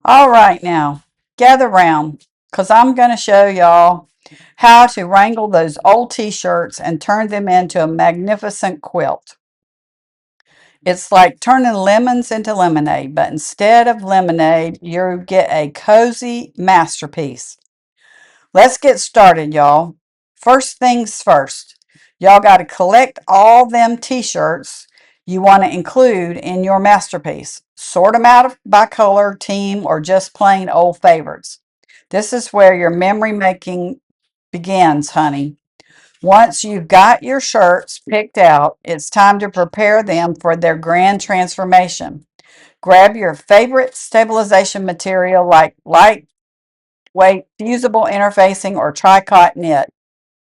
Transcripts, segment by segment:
All right, now gather round because I'm going to show y'all how to wrangle those old t-shirts and turn them into a magnificent quilt. It's like turning lemons into lemonade, but instead of lemonade, you get a cozy masterpiece. Let's get started, y'all. First things first, y'all got to collect all them t-shirts you want to include in your masterpiece. Sort them out by color, team, or just plain old favorites. This is where your memory making begins, honey. Once you've got your shirts picked out, it's time to prepare them for their grand transformation. Grab your favorite stabilization material like lightweight fusible interfacing or tricot knit.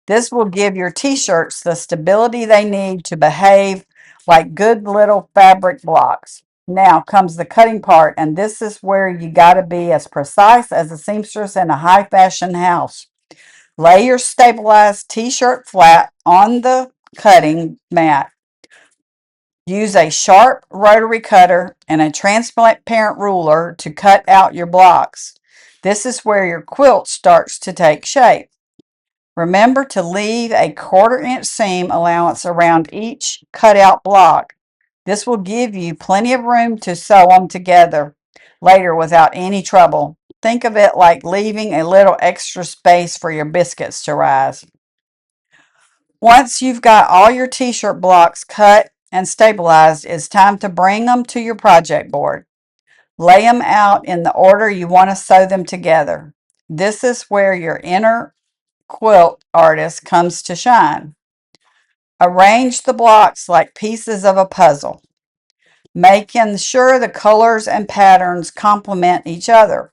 This will give your t-shirts the stability they need to behave like good little fabric blocks. Now comes the cutting part, and this is where you got to be as precise as a seamstress in a high fashion house. Lay your stabilized t-shirt flat on the cutting mat. Use a sharp rotary cutter and a transparent ruler to cut out your blocks. This is where your quilt starts to take shape. Remember to leave a 1/4 inch seam allowance around each cutout block. This will give you plenty of room to sew them together later without any trouble. Think of it like leaving a little extra space for your biscuits to rise. Once you've got all your t-shirt blocks cut and stabilized, it's time to bring them to your project board. Lay them out in the order you want to sew them together. This is where your inner quilt artist comes to shine. Arrange the blocks like pieces of a puzzle, making sure the colors and patterns complement each other.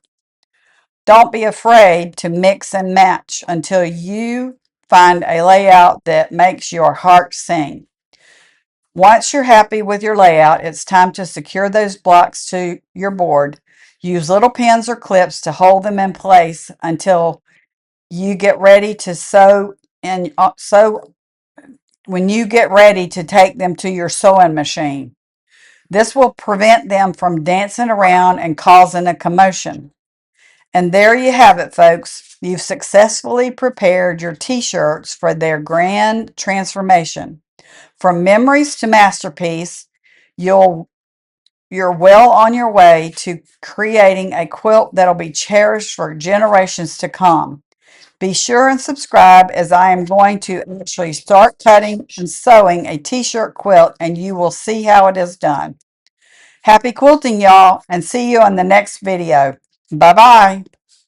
Don't be afraid to mix and match until you find a layout that makes your heart sing. Once you're happy with your layout, it's time to secure those blocks to your board. Use little pins or clips to hold them in place until you get ready to sew when you get ready to take them to your sewing machine. This will prevent them from dancing around and causing a commotion. And there you have it, folks. You've successfully prepared your t-shirts for their grand transformation. From memories to masterpiece, you're well on your way to creating a quilt that'll be cherished for generations to come. Be sure and subscribe as I am going to actually start cutting and sewing a t-shirt quilt, and you will see how it is done. Happy quilting, y'all, and see you on the next video. Bye-bye.